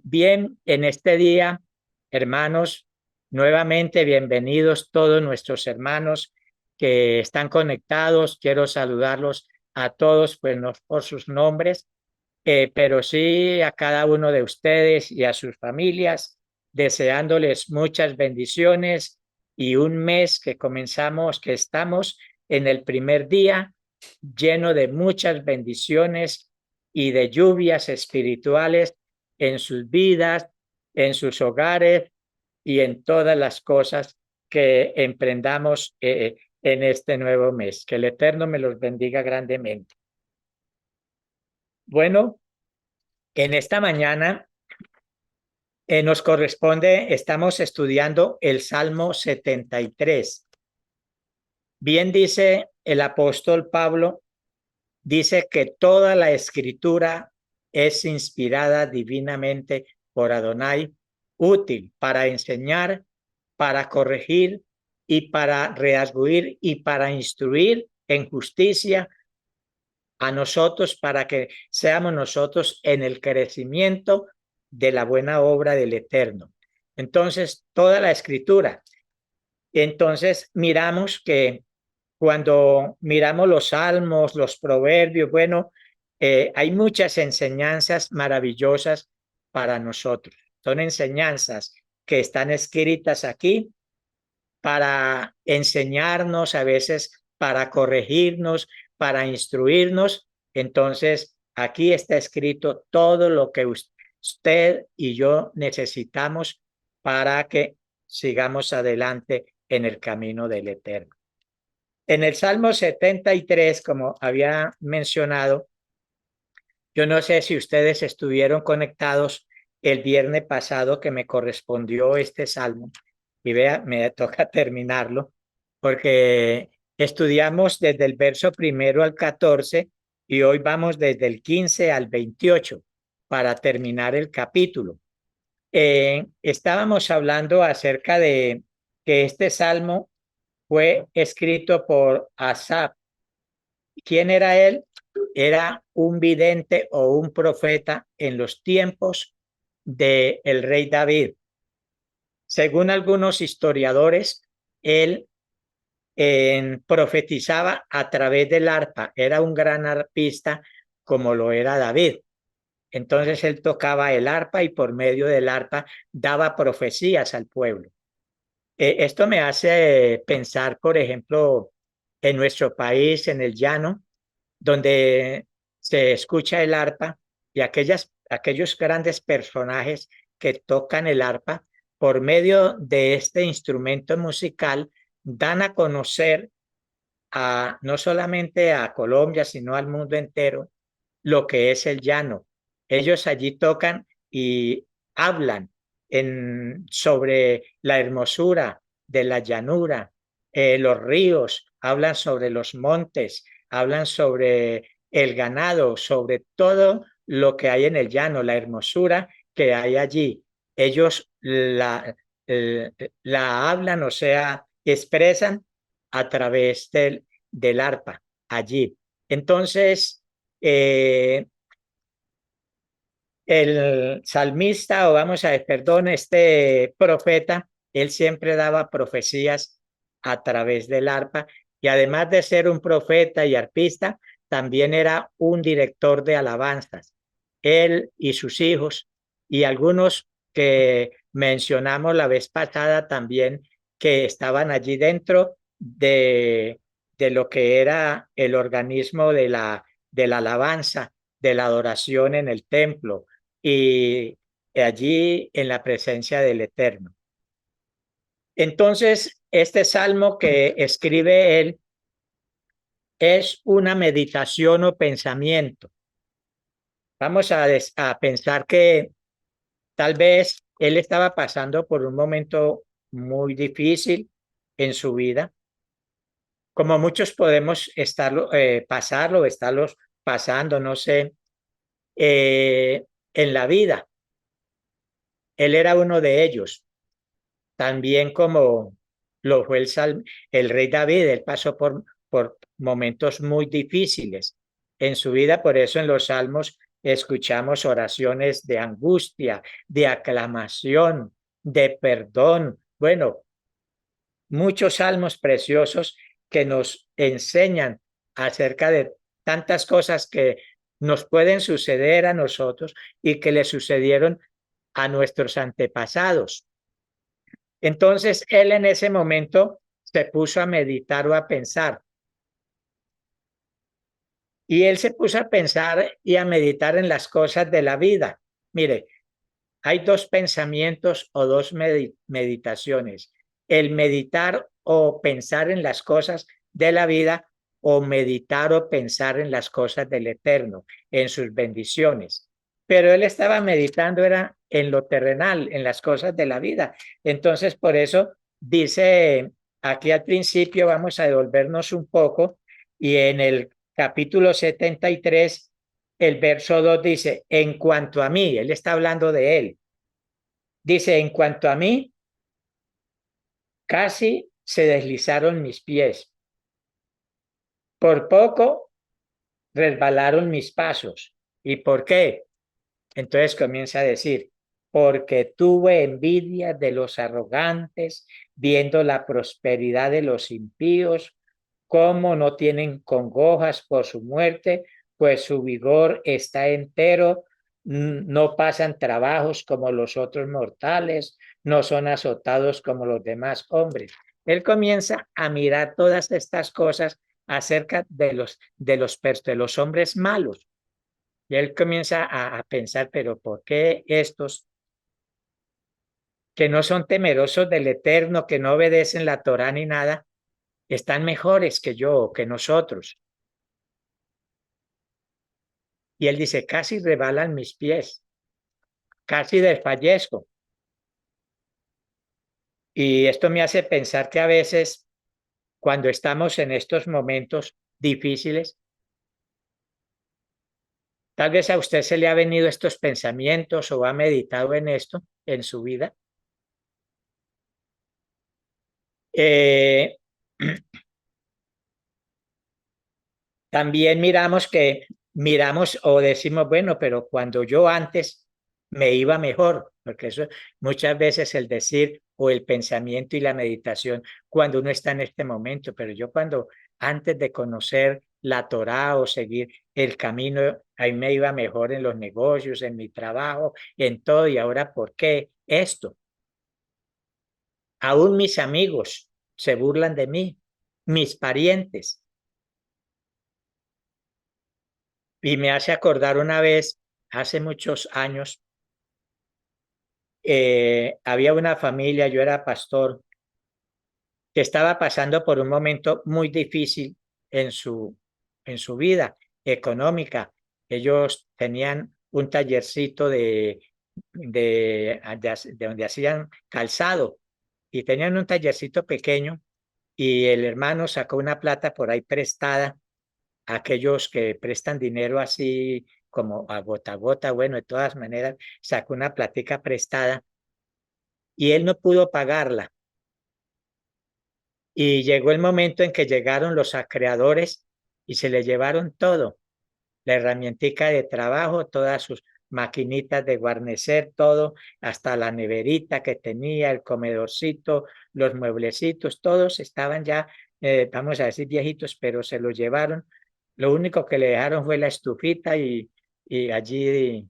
Bien, en este día, hermanos, nuevamente bienvenidos todos nuestros hermanos que están conectados. Quiero saludarlos a todos, pues no por sus nombres, pero sí a cada uno de ustedes y a sus familias, deseándoles muchas bendiciones y un mes que comenzamos, que estamos en el primer día lleno de muchas bendiciones y de lluvias espirituales en sus vidas, en sus hogares y en todas las cosas que emprendamos en este nuevo mes. Que el Eterno me los bendiga grandemente. Bueno, en esta mañana nos corresponde, estamos estudiando el Salmo 73. Bien dice el apóstol Pablo, dice que toda la escritura es inspirada divinamente por Adonai, útil para enseñar, para corregir y para redarguir y para instruir en justicia a nosotros, para que seamos nosotros en el crecimiento de la buena obra del Eterno. Entonces, toda la escritura. Entonces, miramos que cuando miramos los salmos, los proverbios, bueno, hay muchas enseñanzas maravillosas para nosotros. Son enseñanzas que están escritas aquí para enseñarnos, a veces para corregirnos, para instruirnos. Entonces, aquí está escrito todo lo que usted y yo necesitamos para que sigamos adelante en el camino del Eterno. En el Salmo 73, como había mencionado, yo no sé si ustedes estuvieron conectados el viernes pasado que me correspondió este salmo, y vea, me toca terminarlo, porque estudiamos desde el verso 1 al 14 y hoy vamos desde el 15 al 28 para terminar el capítulo. Estábamos hablando acerca de que este salmo fue escrito por Asaf. ¿Quién era él? Era un vidente o un profeta en los tiempos del rey David. Según algunos historiadores, él profetizaba a través del arpa. Era un gran arpista como lo era David. Entonces él tocaba el arpa y por medio del arpa daba profecías al pueblo. Esto me hace pensar, por ejemplo, en nuestro país, en el llano, donde se escucha el arpa y aquellos grandes personajes que tocan el arpa, por medio de este instrumento musical, dan a conocer no solamente a Colombia, sino al mundo entero, lo que es el llano. Ellos allí tocan y hablan sobre la hermosura de la llanura, los ríos, hablan sobre los montes, hablan sobre el ganado, sobre todo lo que hay en el llano, la hermosura que hay allí. Ellos la hablan, o sea, expresan a través del arpa allí. Entonces, el salmista, o vamos a ver, perdón, este profeta, él siempre daba profecías a través del arpa, y además de ser un profeta y arpista, también era un director de alabanzas. Él y sus hijos, y algunos que mencionamos la vez pasada también, que estaban allí dentro de lo que era el organismo de la alabanza, de la adoración en el templo y allí en la presencia del Eterno. Entonces, este salmo que escribe él es una meditación o pensamiento. Vamos a pensar que tal vez él estaba pasando por un momento muy difícil en su vida, como muchos podemos pasarlo, estarlos pasando, no sé, en la vida. Él era uno de ellos. También como lo fue el rey David, él pasó por momentos muy difíciles en su vida, por eso en los salmos escuchamos oraciones de angustia, de aclamación, de perdón. Bueno, muchos salmos preciosos que nos enseñan acerca de tantas cosas que nos pueden suceder a nosotros y que le sucedieron a nuestros antepasados. Entonces, él en ese momento se puso a meditar o a pensar. Y él se puso a pensar y a meditar en las cosas de la vida. Mire, hay dos pensamientos o dos meditaciones. El meditar o pensar en las cosas de la vida o meditar o pensar en las cosas del Eterno, en sus bendiciones. Pero él estaba meditando era en lo terrenal, en las cosas de la vida. Entonces, por eso dice aquí al principio, vamos a devolvernos un poco, y en el capítulo 73, el verso 2 dice, en cuanto a mí, él está hablando de él, dice, en cuanto a mí, casi se deslizaron mis pies, por poco resbalaron mis pasos. ¿Y por qué? Entonces comienza a decir, porque tuve envidia de los arrogantes, viendo la prosperidad de los impíos, cómo no tienen congojas por su muerte, pues su vigor está entero, no pasan trabajos como los otros mortales, no son azotados como los demás hombres. Él comienza a mirar todas estas cosas acerca de los hombres malos. Y él comienza a pensar, pero ¿por qué estos que no son temerosos del Eterno, que no obedecen la Torá ni nada, están mejores que yo o que nosotros? Y él dice, casi rebalan mis pies, casi desfallezco. Y esto me hace pensar que a veces, cuando estamos en estos momentos difíciles, tal vez a usted se le ha venido estos pensamientos o ha meditado en esto en su vida. Eh, También miramos o decimos, bueno, pero cuando yo antes me iba mejor, porque eso muchas veces el decir o el pensamiento y la meditación cuando uno está en este momento, pero yo cuando antes de conocer la Torá o seguir el camino, ahí me iba mejor en los negocios, en mi trabajo, en todo, y ahora ¿por qué esto? Aún mis amigos se burlan de mí, mis parientes. Y me hace acordar una vez, hace muchos años, había una familia, yo era pastor, que estaba pasando por un momento muy difícil en en su vida económica. Ellos tenían un tallercito de donde hacían calzado y tenían un tallercito pequeño, y el hermano sacó una plata por ahí prestada, aquellos que prestan dinero así como a gota, bueno, de todas maneras, sacó una platica prestada y él no pudo pagarla. Y llegó el momento en que llegaron los acreedores y se le llevaron todo, la herramientica de trabajo, todas sus maquinitas de guarnecer, todo, hasta la neverita que tenía, el comedorcito, los mueblecitos, todos estaban ya, vamos a decir, viejitos, pero se los llevaron. Lo único que le dejaron fue la estufita y allí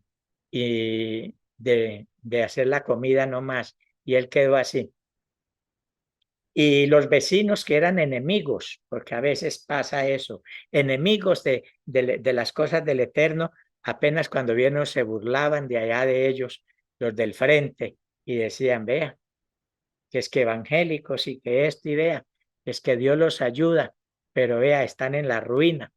y de hacer la comida no más. Y él quedó así. Y los vecinos que eran enemigos, porque a veces pasa eso, enemigos de las cosas del Eterno, apenas cuando vieron se burlaban de allá de ellos, los del frente, y decían, vea, que es que evangélicos y que esto y vea, es que Dios los ayuda, pero vea, están en la ruina.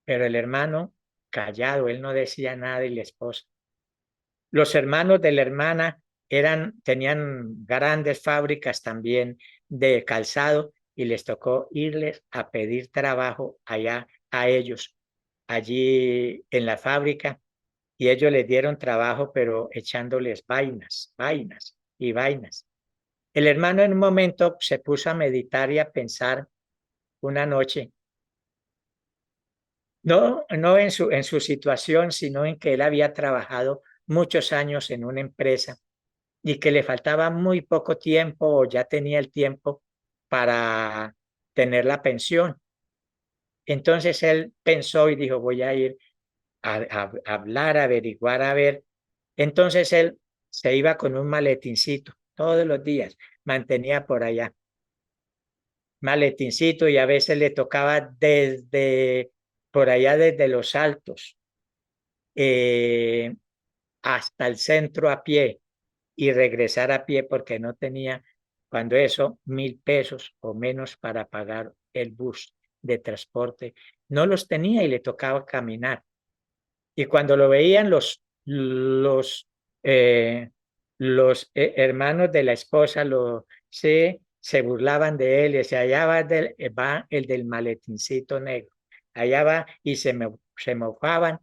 Pero el hermano callado, él no decía nada, y la esposa. Los hermanos de la hermana tenían grandes fábricas también de calzado, y les tocó irles a pedir trabajo allá a ellos, allí en la fábrica, y ellos les dieron trabajo, pero echándoles vainas, vainas y vainas. El hermano en un momento se puso a meditar y a pensar una noche No, no en su situación, sino en que él había trabajado muchos años en una empresa y que le faltaba muy poco tiempo o ya tenía el tiempo para tener la pensión. Entonces él pensó y dijo, voy a ir a hablar, a averiguar, a ver. Entonces él se iba con un maletincito todos los días, mantenía por allá maletincito y a veces le tocaba desde por allá, desde Los Altos hasta el centro a pie y regresar a pie porque no tenía, cuando eso, 1.000 pesos o menos para pagar el bus de transporte. No los tenía y le tocaba caminar. Y cuando lo veían hermanos de la esposa, se burlaban de él y decían, allá va el del maletincito negro, allá va y se mofaban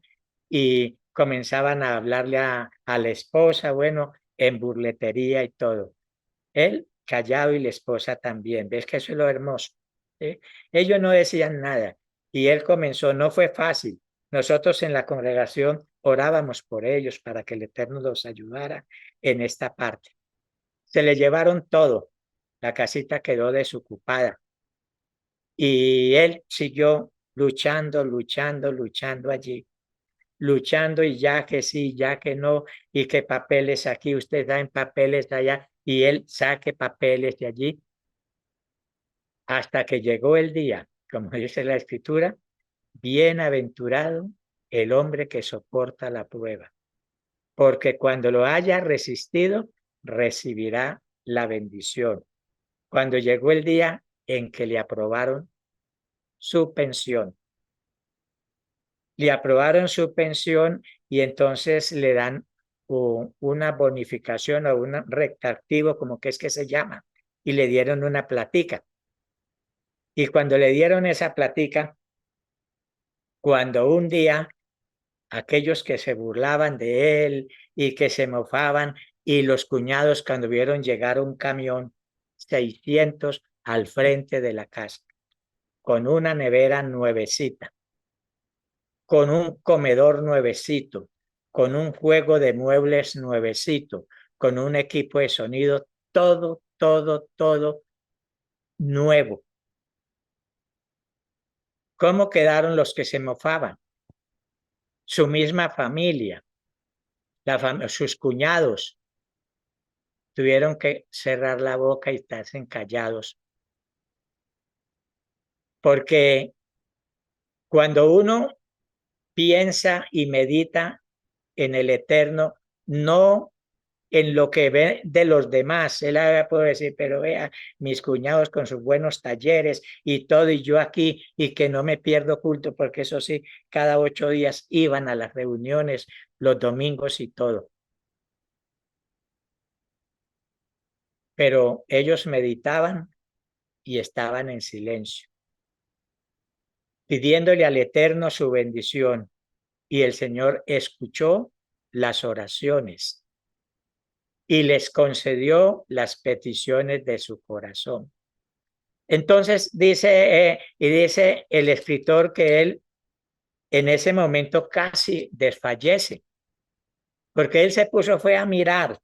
y comenzaban a hablarle a la esposa, bueno, en burletería y todo. Él callado y la esposa también. ¿Ves que eso es lo hermoso? ¿Sí? Ellos no decían nada y él comenzó, no fue fácil. Nosotros en la congregación orábamos por ellos para que el Eterno los ayudara en esta parte. Se le llevaron todo. La casita quedó desocupada y él siguió luchando, luchando, luchando allí, luchando y ya que sí, ya que no, y que papeles aquí, usted da en papeles de allá y él saque papeles de allí hasta que llegó el día, como dice la escritura, bienaventurado el hombre que soporta la prueba, porque cuando lo haya resistido, recibirá la bendición. Cuando llegó el día en que le aprobaron su pensión, le aprobaron su pensión y entonces le dan una bonificación o un retractivo, como que es que se llama, y le dieron una platica. Y cuando le dieron esa platica, cuando un día aquellos que se burlaban de él y que se mofaban y los cuñados cuando vieron llegar un camión, 600 al frente de la casa, con una nevera nuevecita, con un comedor nuevecito, con un juego de muebles nuevecito, con un equipo de sonido, todo, todo, todo nuevo. ¿Cómo quedaron los que se mofaban? Su misma familia, sus cuñados, tuvieron que cerrar la boca y estarse callados. Porque cuando uno piensa y medita en el Eterno, no en lo que ve de los demás. Él puede decir, pero vea, mis cuñados con sus buenos talleres y todo, y yo aquí, y que no me pierdo culto, porque eso sí, cada 8 días iban a las reuniones, los domingos y todo. Pero ellos meditaban y estaban en silencio, pidiéndole al Eterno su bendición. Y el Señor escuchó las oraciones y les concedió las peticiones de su corazón. Entonces dice el escritor que él en ese momento casi desfallece, porque él se puso fue a mirar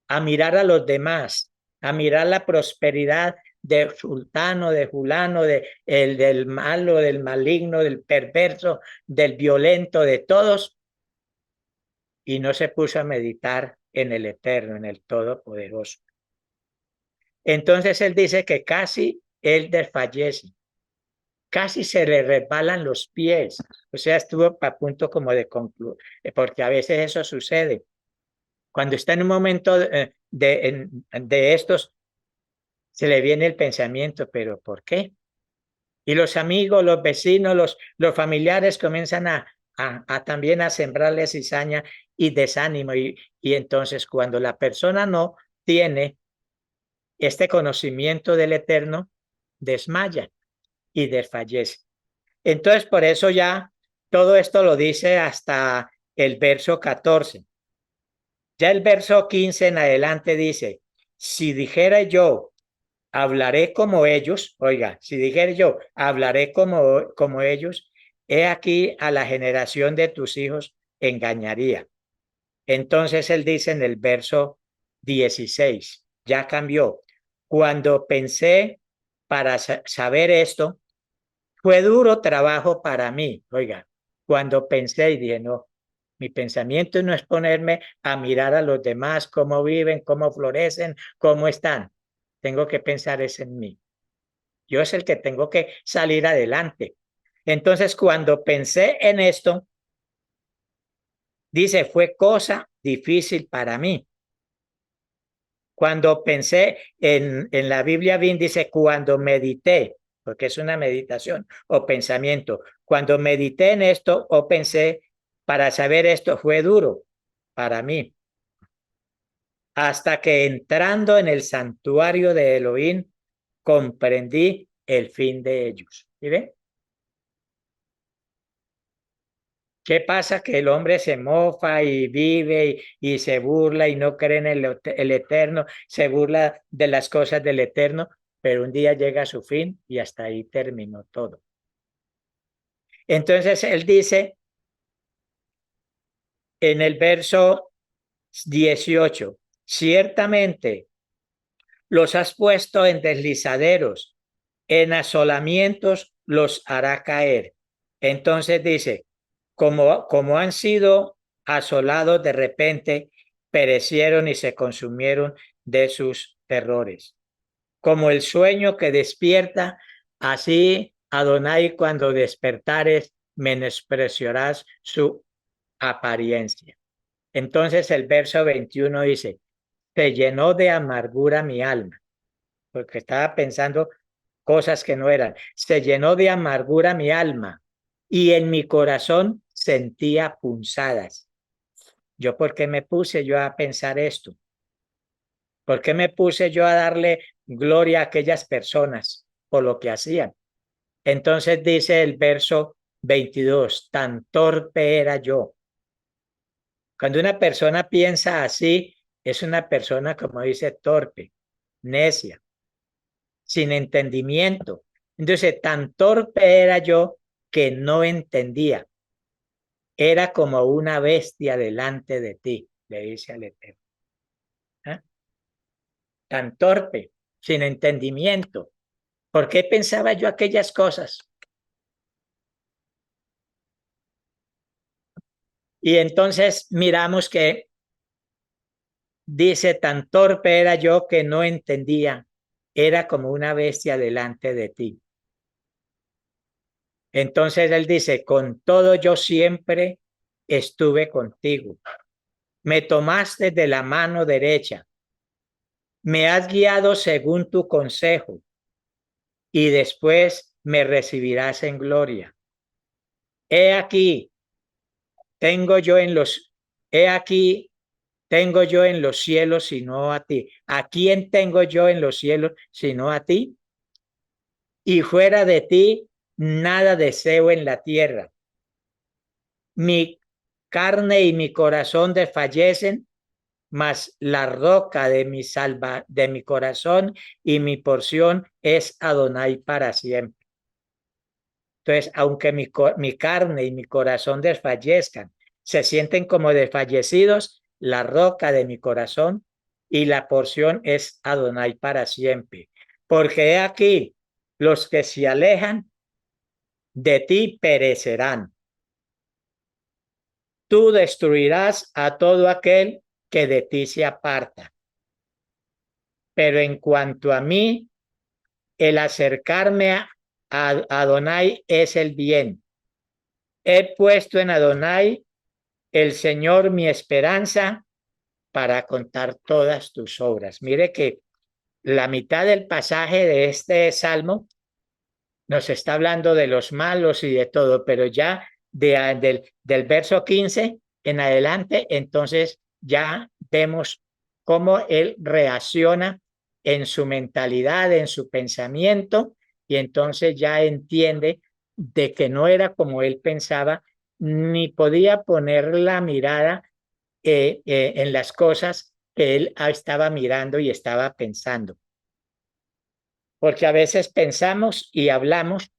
a los demás, a mirar la prosperidad de sultano, de fulano, del malo, del maligno, del perverso, del violento, de todos, y no se puso a meditar en el Eterno, en el Todopoderoso. Entonces él dice que casi él desfallece, casi se le resbalan los pies, o sea, estuvo a punto como de concluir, porque a veces eso sucede. Cuando está en un momento de estos, se le viene el pensamiento, pero ¿por qué? Y los amigos, los vecinos, los familiares comienzan a también a sembrarle cizaña y desánimo. Y entonces cuando la persona no tiene este conocimiento del Eterno, desmaya y desfallece. Entonces por eso ya todo esto lo dice hasta el verso 14. Ya el verso 15 en adelante dice, si dijera yo, hablaré como ellos. Oiga, si dijera yo, hablaré como ellos, he aquí a la generación de tus hijos engañaría. Entonces él dice en el verso 16, ya cambió. Cuando pensé para saber esto, fue duro trabajo para mí. Oiga, cuando pensé y dije, no, mi pensamiento no es ponerme a mirar a los demás, cómo viven, cómo florecen, cómo están. Tengo que pensar es en mí. Yo es el que tengo que salir adelante. Entonces, cuando pensé en esto, dice, fue cosa difícil para mí. Cuando pensé en la Biblia bien dice, cuando medité, porque es una meditación o pensamiento. Cuando medité en esto o pensé, para saber esto fue duro para mí. Hasta que entrando en el santuario de Elohim, comprendí el fin de ellos. ¿Sí ven? ¿Qué pasa? Que el hombre se mofa y vive y se burla y no cree en el eterno, se burla de las cosas del eterno, pero un día llega a su fin y hasta ahí terminó todo. Entonces él dice en el verso 18, ciertamente los has puesto en deslizaderos, en asolamientos los hará caer. Entonces dice, como han sido asolados de repente, perecieron y se consumieron de sus terrores. Como el sueño que despierta, así Adonai cuando despertares menospreciarás su apariencia. Entonces el verso 21 dice, se llenó de amargura mi alma, porque estaba pensando cosas que no eran. Se llenó de amargura mi alma y en mi corazón sentía punzadas. ¿Yo por qué me puse yo a pensar esto? ¿Por qué me puse yo a darle gloria a aquellas personas por lo que hacían? Entonces dice el verso 22, tan torpe era yo. Cuando una persona piensa así, es una persona, como dice, torpe, necia, sin entendimiento. Entonces, tan torpe era yo que no entendía. Era como una bestia delante de ti, le dice al Eterno. ¿Ah? Tan torpe, sin entendimiento. ¿Por qué pensaba yo aquellas cosas? Y entonces miramos que dice, tan torpe era yo que no entendía. Era como una bestia delante de ti. Entonces él dice, con todo yo siempre estuve contigo. Me tomaste de la mano derecha. Me has guiado según tu consejo y después me recibirás en gloria. He aquí, tengo yo en los, he aquí, tengo yo en los cielos, sino a ti. ¿A quién tengo yo en los cielos, sino a ti? Y fuera de ti, nada deseo en la tierra. Mi carne y mi corazón desfallecen, mas la roca de mi corazón y mi porción es Adonai para siempre. Entonces, aunque mi carne y mi corazón desfallezcan, se sienten como desfallecidos, la roca de mi corazón y la porción es Adonai para siempre. Porque he aquí, los que se alejan de ti perecerán. Tú destruirás a todo aquel que de ti se aparta. Pero en cuanto a mí, el acercarme a Adonai es el bien. He puesto en Adonai, el Señor, mi esperanza para contar todas tus obras. Mire que la mitad del pasaje de este salmo nos está hablando de los malos y de todo, pero ya del verso 15 en adelante, entonces ya vemos cómo él reacciona en su mentalidad, en su pensamiento, y entonces ya entiende de que no era como él pensaba, ni podía poner la mirada en las cosas que él estaba mirando y estaba pensando. porque a veces pensamos y hablamos.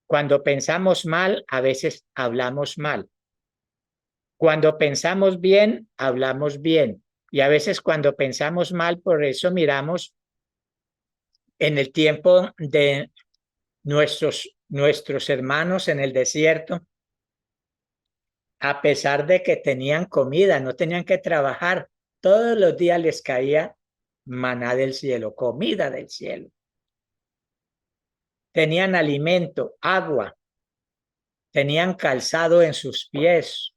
Cuando pensamos mal, a veces hablamos mal. Cuando pensamos bien, hablamos bien. Y a veces cuando pensamos mal, por eso miramos en el tiempo de nuestros hermanos en el desierto, a pesar de que tenían comida, no tenían que trabajar, todos los días les caía maná del cielo, comida del cielo. Tenían alimento, agua, tenían calzado en sus pies,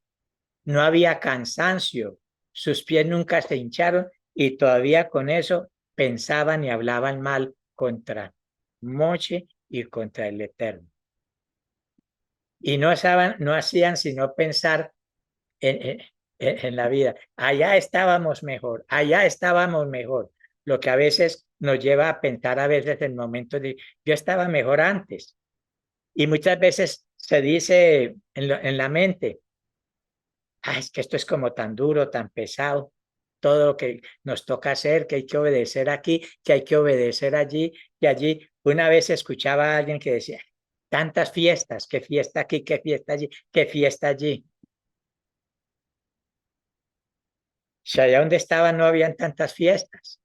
no había cansancio, sus pies nunca se hincharon y todavía con eso pensaban y hablaban mal contra Moche y contra el Eterno. Y no hacían sino pensar en la vida. Allá estábamos mejor, allá estábamos mejor. Lo que a veces nos lleva a pensar a veces en momentos de yo estaba mejor antes. Y muchas veces se dice en la mente, es que esto es como tan duro, tan pesado, todo lo que nos toca hacer, que hay que obedecer aquí, que hay que obedecer allí y allí. Una vez escuchaba a alguien que decía, tantas fiestas, qué fiesta aquí, qué fiesta allí, qué fiesta allí. Si allá donde estaba no habían tantas fiestas.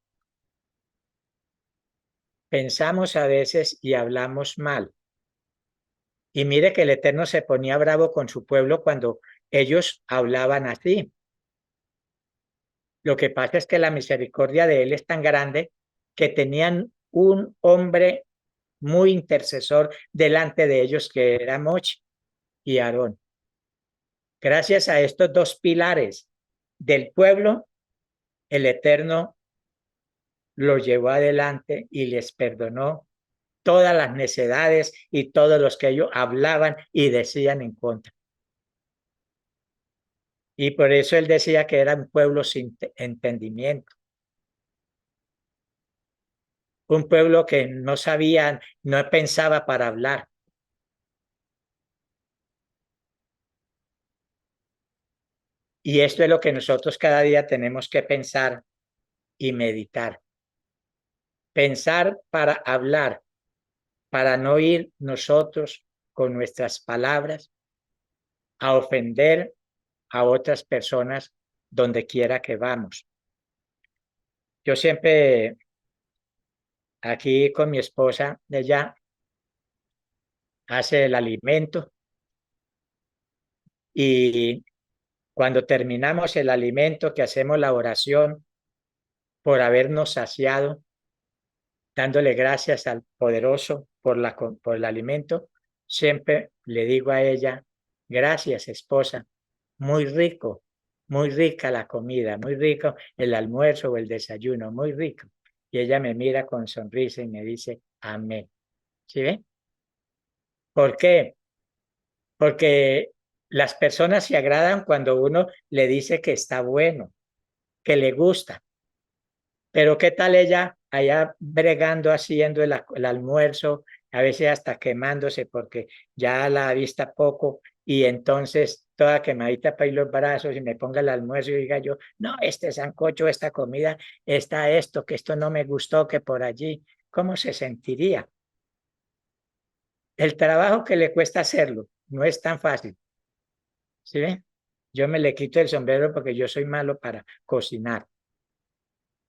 Pensamos a veces y hablamos mal. Y mire que el Eterno se ponía bravo con su pueblo cuando ellos hablaban así. Lo que pasa es que la misericordia de él es tan grande que tenían un hombre muy intercesor delante de ellos que era Moche y Aarón. Gracias a estos dos pilares del pueblo, el Eterno los llevó adelante y les perdonó todas las necedades y todos los que ellos hablaban y decían en contra. Y por eso él decía que era un pueblo sin entendimiento, un pueblo que no sabía, no pensaba para hablar. Y esto es lo que nosotros cada día tenemos que pensar y meditar. Pensar para hablar, para no ir nosotros con nuestras palabras a ofender a otras personas donde quiera que vamos. Yo siempre aquí con mi esposa, ella hace el alimento y cuando terminamos el alimento, que hacemos la oración por habernos saciado, dándole gracias al poderoso por el alimento, siempre le digo a ella, gracias esposa, muy rico, muy rica la comida, muy rico el almuerzo o el desayuno, muy rico. Y ella me mira con sonrisa y me dice, amén. ¿Sí ven? ¿Por qué? Porque las personas se agradan cuando uno le dice que está bueno, que le gusta. Pero ¿qué tal ella allá bregando, haciendo el almuerzo, a veces hasta quemándose porque ya la vista poco y entonces toda quemadita para ir los brazos y me ponga el almuerzo y diga yo, no, este sancocho, esta comida, está esto, que esto no me gustó, que por allí, ¿cómo se sentiría? El trabajo que le cuesta hacerlo no es tan fácil, ¿sí ven? Yo me le quito el sombrero porque yo soy malo para cocinar.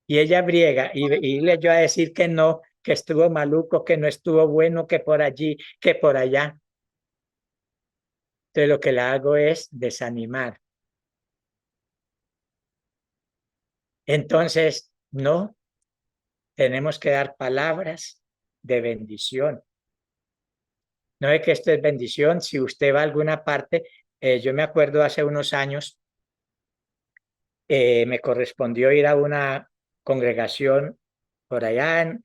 Y ella briega y le yo a decir que no, que estuvo maluco, que no estuvo bueno, que por allí, que por allá. Entonces lo que le hago es desanimar. Entonces, no, tenemos que dar palabras de bendición. No es que esto es bendición, si usted va a alguna parte, yo me acuerdo hace unos años, me correspondió ir a una congregación por allá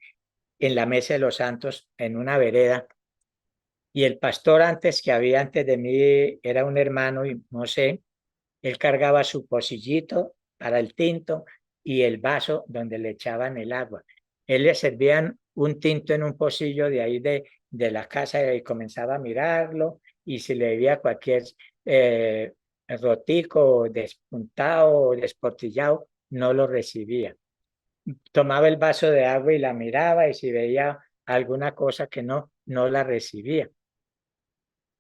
en la Mesa de los Santos, en una vereda. Y el pastor antes que había antes de mí era un hermano y no sé, él cargaba su pocillito para el tinto y el vaso donde le echaban el agua. Él le servían un tinto en un pocillo de ahí de la casa y comenzaba a mirarlo y si le veía cualquier eh, rotico, despuntado o desportillado, no lo recibía. tomaba el vaso de agua y la miraba y si veía alguna cosa que no la recibía.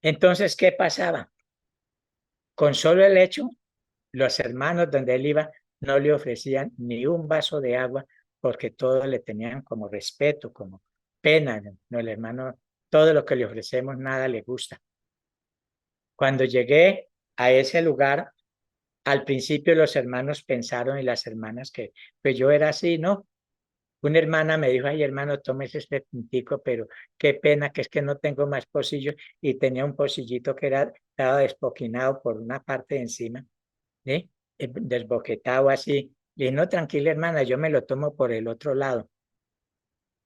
Entonces, ¿qué pasaba? Con solo el hecho, los hermanos donde él iba no le ofrecían ni un vaso de agua porque todos le tenían como respeto, como pena. No, el hermano, todo lo que le ofrecemos, nada le gusta. Cuando llegué a ese lugar, al principio los hermanos pensaron y las hermanas que pues yo era así, ¿no? Una hermana me dijo, ay hermano, tomes este tintico, pero qué pena que es que no tengo más pocillos y tenía un pocillito que estaba despoquinado por una parte de encima, ¿sí? Desboquetado así. Le dije, no, tranquila hermana, yo me lo tomo por el otro lado.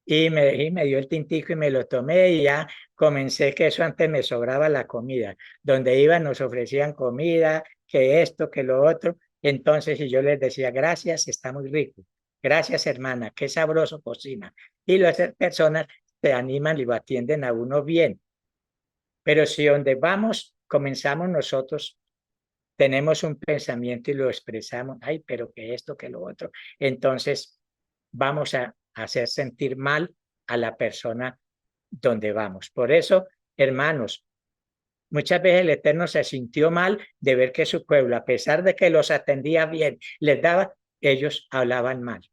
Y me dio el tintico y me lo tomé y ya comencé que eso antes me sobraba la comida. Donde iba nos ofrecían comida, que esto, que lo otro. Entonces, y yo les decía, gracias, está muy rico. Gracias, hermana, qué sabroso cocina. Y las personas se animan y lo atienden a uno bien. Pero si donde vamos, comenzamos nosotros, tenemos un pensamiento y lo expresamos, ay, pero que esto, que lo otro. Entonces, vamos a hacer sentir mal a la persona donde vamos. Por eso, hermanos, muchas veces el Eterno se sintió mal de ver que su pueblo, a pesar de que los atendía bien, les daba, ellos hablaban mal.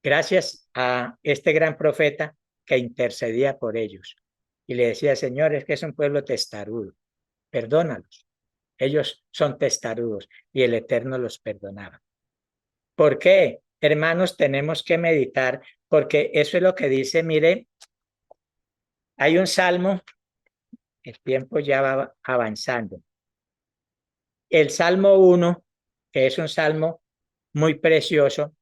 Gracias a este gran profeta que intercedía por ellos. Y le decía, Señor, es que es un pueblo testarudo, perdónalos. Ellos son testarudos y el Eterno los perdonaba. ¿Por qué? Hermanos, tenemos que meditar porque eso es lo que dice, mire, hay un salmo, el tiempo ya va avanzando. El Salmo 1, que es un salmo muy precioso,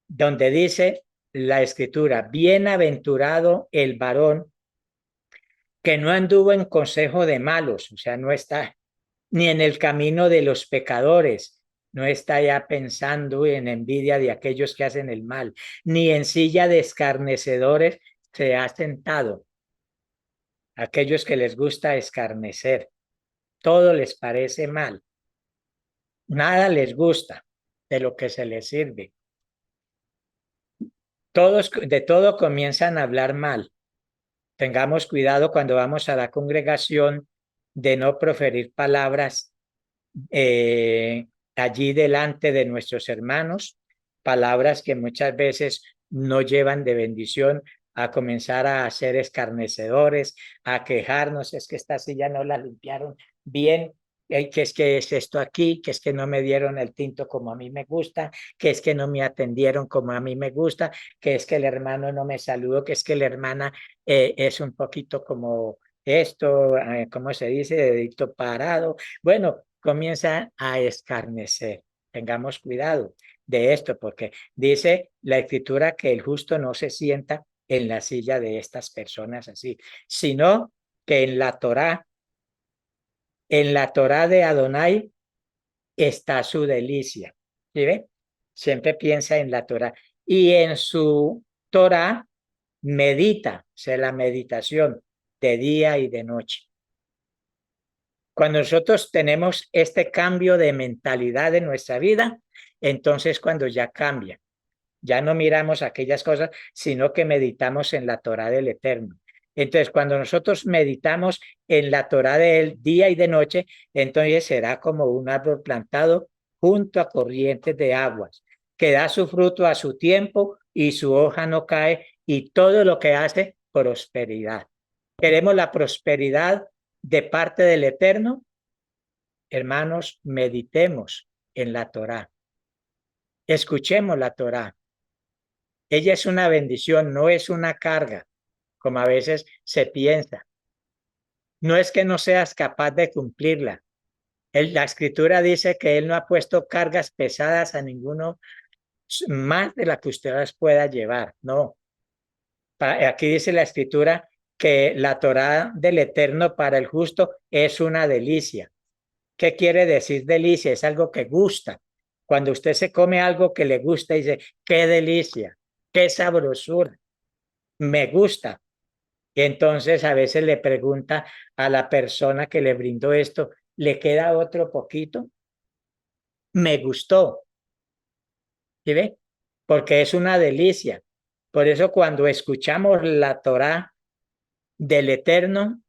donde dice la escritura, bienaventurado el varón que no anduvo en consejo de malos, o sea, no está ni en el camino de los pecadores, no está ya pensando en envidia de aquellos que hacen el mal, ni en silla de escarnecedores se ha sentado, aquellos que les gusta escarnecer, todo les parece mal, nada les gusta de lo que se les sirve. Todos de todo comienzan a hablar mal. Tengamos cuidado cuando vamos a la congregación de no proferir palabras allí delante de nuestros hermanos, palabras que muchas veces no llevan de bendición, a comenzar a ser escarnecedores, a quejarnos, es que esta silla no la limpiaron bien, que es esto aquí, que es que no me dieron el tinto como a mí me gusta, que es que no me atendieron como a mí me gusta, que es que el hermano no me saludó, que es que la hermana es un poquito como esto, ¿cómo se dice? Dedito parado. Bueno, comienza a escarnecer. Tengamos cuidado de esto, porque dice la escritura que el justo no se sienta en la silla de estas personas así, sino que en la Torá de Adonai está su delicia. ¿Sí ve? Siempre piensa en la Torá. Y en su Torá medita, o sea, la meditación de día y de noche. Cuando nosotros tenemos este cambio de mentalidad en nuestra vida, entonces cuando ya cambia, ya no miramos aquellas cosas, sino que meditamos en la Torá del Eterno. Entonces, cuando nosotros meditamos en la Torá del día y de noche, entonces será como un árbol plantado junto a corrientes de aguas, que da su fruto a su tiempo y su hoja no cae y todo lo que hace, prosperidad. Queremos la prosperidad de parte del Eterno. Hermanos, meditemos en la Torá. Escuchemos la Torá. Ella es una bendición, no es una carga, como a veces se piensa. No es que no seas capaz de cumplirla. La escritura dice que Él no ha puesto cargas pesadas a ninguno más de la que ustedes pueda llevar. No. Aquí dice la escritura que la Torá del Eterno para el justo es una delicia. ¿Qué quiere decir delicia? Es algo que gusta. Cuando usted se come algo que le gusta, dice, qué delicia, qué sabrosura, me gusta. Y entonces a veces le pregunta a la persona que le brindó esto, ¿le queda otro poquito? Me gustó. ¿Sí ve? Porque es una delicia. Por eso cuando escuchamos la Torá del Eterno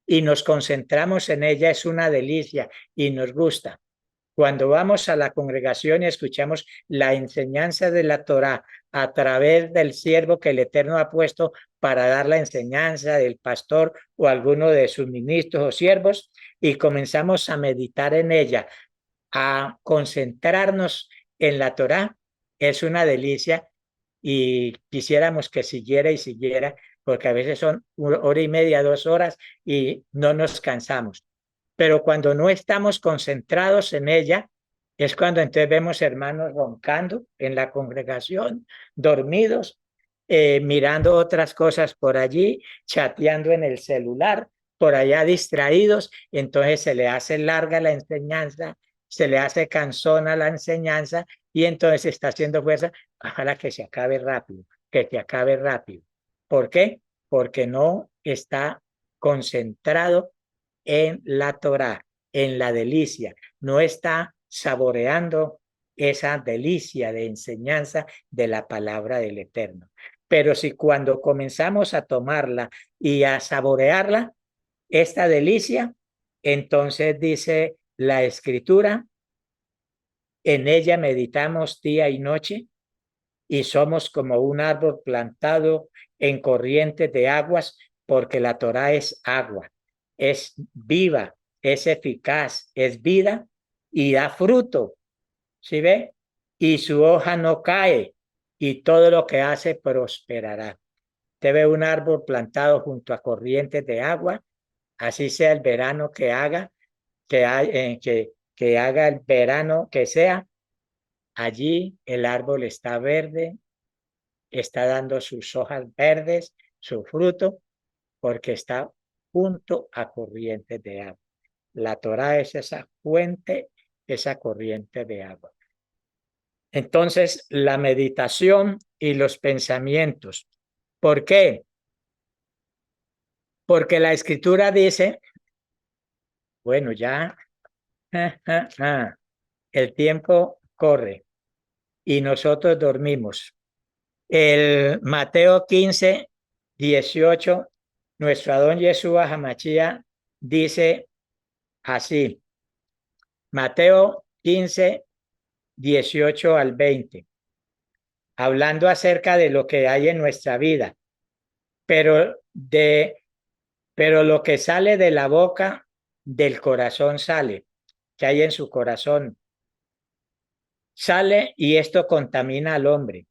y nos concentramos en ella, es una delicia y nos gusta. Cuando vamos a la congregación y escuchamos la enseñanza de la Torá a través del siervo que el Eterno ha puesto para dar la enseñanza, del pastor o alguno de sus ministros o siervos, y comenzamos a meditar en ella, a concentrarnos en la Torá, es una delicia y quisiéramos que siguiera y siguiera, porque a veces son 1 hora y media, 2 horas y no nos cansamos. Pero cuando no estamos concentrados en ella, es cuando entonces vemos hermanos roncando en la congregación, dormidos, mirando otras cosas por allí, chateando en el celular, por allá distraídos, entonces se le hace larga la enseñanza, se le hace cansona la enseñanza y entonces está haciendo fuerza, ojalá que se acabe rápido, que se acabe rápido. ¿Por qué? Porque no está concentrado en la Torá, en la delicia, no está saboreando esa delicia de enseñanza de la palabra del Eterno. Pero si cuando comenzamos a tomarla y a saborearla, esta delicia, entonces dice la Escritura, en ella meditamos día y noche y somos como un árbol plantado en corrientes de aguas, porque la Torá es agua, es viva, es eficaz, es vida y da fruto, ¿sí ve? Y su hoja no cae y todo lo que hace prosperará. Usted ve un árbol plantado junto a corrientes de agua, así sea el verano que haga, que haga el verano que sea, allí el árbol está verde, está dando sus hojas verdes, su fruto, porque está junto a corrientes de agua. La Torá es esa fuente, esa corriente de agua. Entonces, la meditación y los pensamientos. ¿Por qué? Porque la escritura dice, bueno, ya el tiempo corre y nosotros dormimos. El Mateo 15, 18, nuestro Adón Yeshua Hamachía dice así, Mateo 15, 18 al 20, hablando acerca de lo que hay en nuestra vida, pero, pero lo que sale de la boca, del corazón sale, que hay en su corazón, sale y esto contamina al hombre.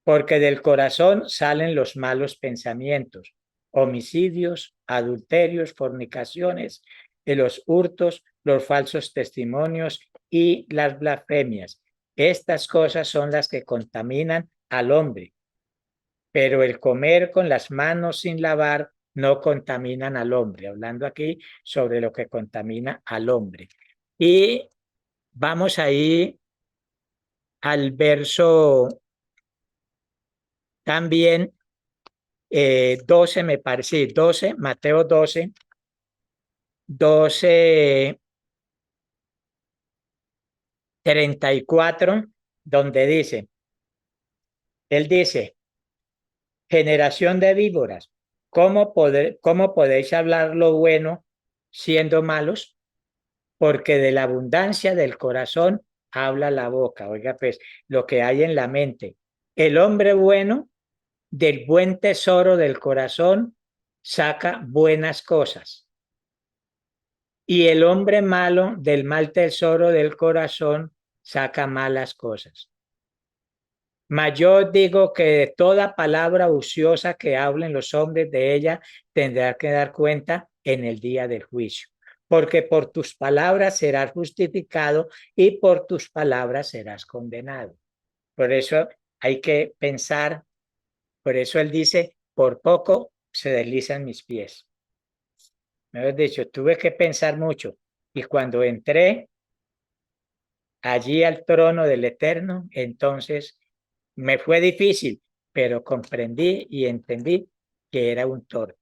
Porque del corazón salen los malos pensamientos, homicidios, adulterios, fornicaciones, los hurtos, los falsos testimonios y las blasfemias. Estas cosas son las que contaminan al hombre, pero el comer con las manos sin lavar no contaminan al hombre. Hablando aquí sobre lo que contamina al hombre. Y vamos ahí al verso también 12 me parece, 12, Mateo 12, 12, 34, donde dice, él dice, generación de víboras, cómo podéis hablar lo bueno siendo malos? Porque de la abundancia del corazón habla la boca. Oiga, pues, lo que hay en la mente. El hombre bueno, del buen tesoro del corazón, saca buenas cosas. Y el hombre malo del mal tesoro del corazón saca malas cosas. Mas yo digo que de toda palabra ociosa que hablen los hombres de ella tendrá que dar cuenta en el día del juicio. Porque por tus palabras serás justificado y por tus palabras serás condenado. Por eso hay que pensar, por eso él dice, por poco se deslizan mis pies. Me has dicho, tuve que pensar mucho. Y cuando entré allí al trono del Eterno, entonces me fue difícil, pero comprendí y entendí que era un torpe.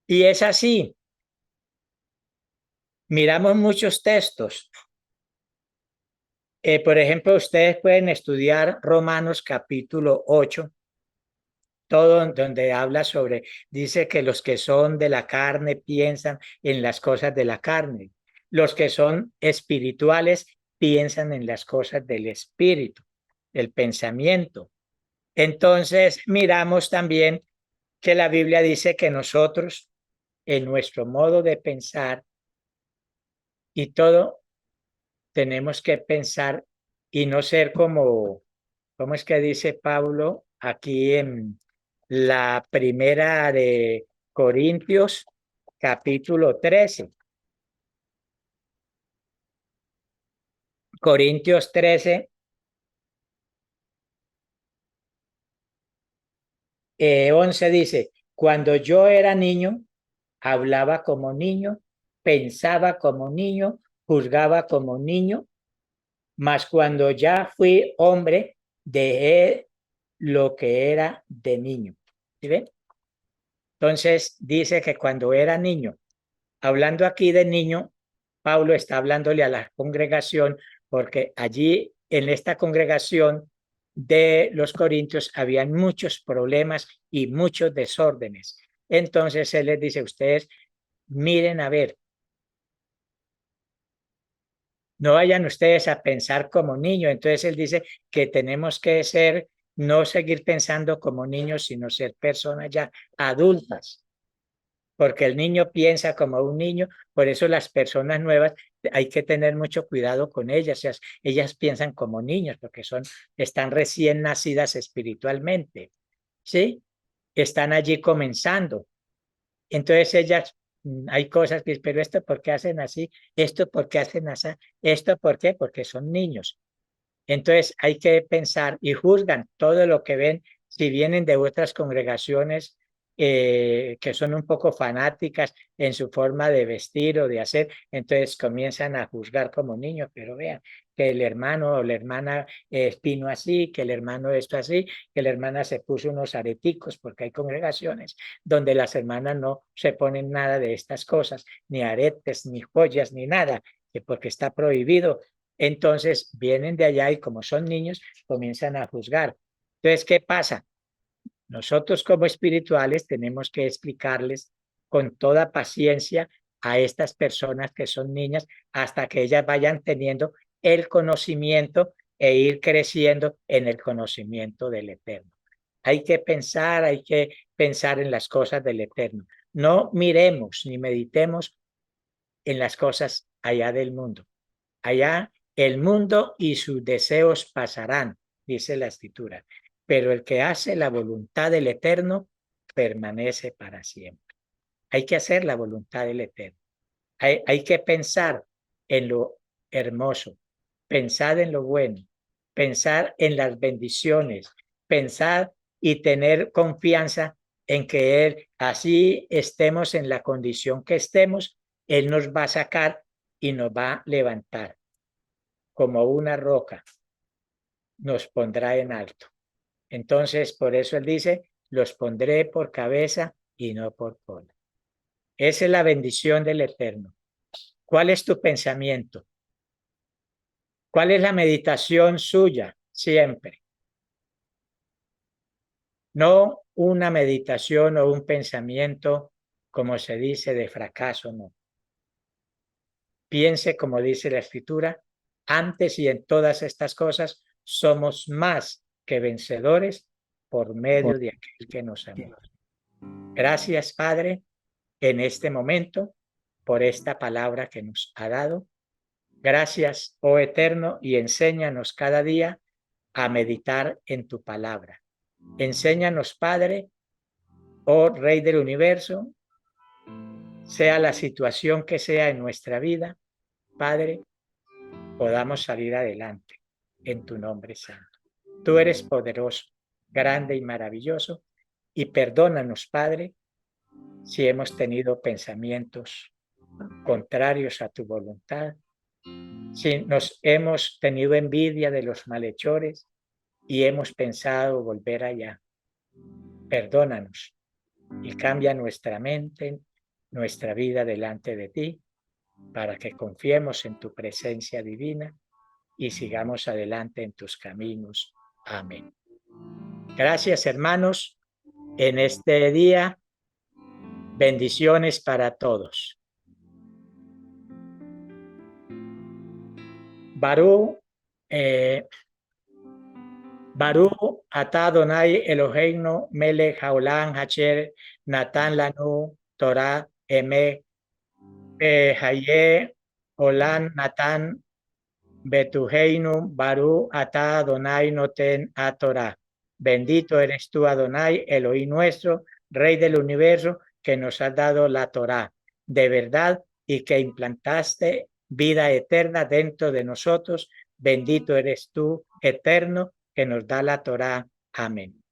Y es así, miramos muchos textos Por ejemplo, ustedes pueden estudiar Romanos capítulo 8, todo donde habla sobre, dice que los que son de la carne piensan en las cosas de la carne, los que son espirituales piensan en las cosas del espíritu, el pensamiento. Entonces, miramos también que la Biblia dice que nosotros, en nuestro modo de pensar y todo, tenemos que pensar y no ser como, ¿cómo es que dice Pablo aquí en la primera de Corintios, capítulo 13? Corintios 13, 11 dice, cuando yo era niño, hablaba como niño, pensaba como niño, juzgaba como niño, mas cuando ya fui hombre, dejé lo que era de niño. ¿Sí ven? Entonces dice que cuando era niño, hablando aquí de niño, Pablo está hablándole a la congregación porque allí en esta congregación de los corintios habían muchos problemas y muchos desórdenes. Entonces él les dice, ustedes miren a ver, no vayan ustedes a pensar como niños. Entonces él dice que tenemos que ser, no seguir pensando como niños, sino ser personas ya adultas, porque el niño piensa como un niño, por eso las personas nuevas hay que tener mucho cuidado con ellas, ellas piensan como niños, porque están recién nacidas espiritualmente, ¿sí? Están allí comenzando. Entonces ellas, hay cosas que, pero esto por qué hacen así, esto por qué hacen así, esto por qué, porque son niños. Entonces hay que pensar y juzgan todo lo que ven, si vienen de otras congregaciones que son un poco fanáticas en su forma de vestir o de hacer, entonces comienzan a juzgar como niños, pero vean que el hermano o la hermana vino así, que el hermano esto así, que la hermana se puso unos areticos, porque hay congregaciones donde las hermanas no se ponen nada de estas cosas, ni aretes, ni joyas, ni nada, que porque está prohibido. Entonces vienen de allá y como son niños, comienzan a juzgar. Entonces, ¿qué pasa? Nosotros como espirituales tenemos que explicarles con toda paciencia a estas personas que son niñas hasta que ellas vayan teniendo el conocimiento e ir creciendo en el conocimiento del Eterno. Hay que pensar en las cosas del Eterno. No miremos ni meditemos en las cosas allá del mundo. Allá el mundo y sus deseos pasarán, dice la Escritura, pero el que hace la voluntad del Eterno permanece para siempre. Hay que hacer la voluntad del Eterno. Hay que pensar en lo hermoso, pensar en lo bueno, pensar en las bendiciones, pensar y tener confianza en que Él, así estemos en la condición que estemos, Él nos va a sacar y nos va a levantar como una roca, nos pondrá en alto. Entonces, por eso él dice, los pondré por cabeza y no por cola. Esa es la bendición del Eterno. ¿Cuál es tu pensamiento? ¿Cuál es la meditación suya? Siempre. No una meditación o un pensamiento, como se dice, de fracaso, no. Piense, como dice la Escritura, antes y en todas estas cosas somos más que vencedores por medio de aquel que nos amó. Gracias, Padre, en este momento por esta palabra que nos ha dado. Gracias, oh Eterno, y enséñanos cada día a meditar en tu palabra. Enséñanos, Padre, oh Rey del universo, sea la situación que sea en nuestra vida, Padre, podamos salir adelante en tu nombre santo. Tú eres poderoso, grande y maravilloso, y perdónanos, Padre, si hemos tenido pensamientos contrarios a tu voluntad, si nos hemos tenido envidia de los malhechores y hemos pensado volver allá. Perdónanos y cambia nuestra mente, nuestra vida delante de ti, para que confiemos en tu presencia divina y sigamos adelante en tus caminos. Amén. Gracias, hermanos, en este día. Bendiciones para todos. Barú, Barú atá Adonai Eloheinu melech haolam asher natan lanu Torah emet haye olam natan betuheinu Barú atá Adonai noten a Torah. Bendito eres tú, Adonai, Elohim nuestro, Rey del universo, que nos has dado la Torah de verdad y que implantaste vida eterna dentro de nosotros. Bendito eres tú, eterno, que nos da la Torah. Amén.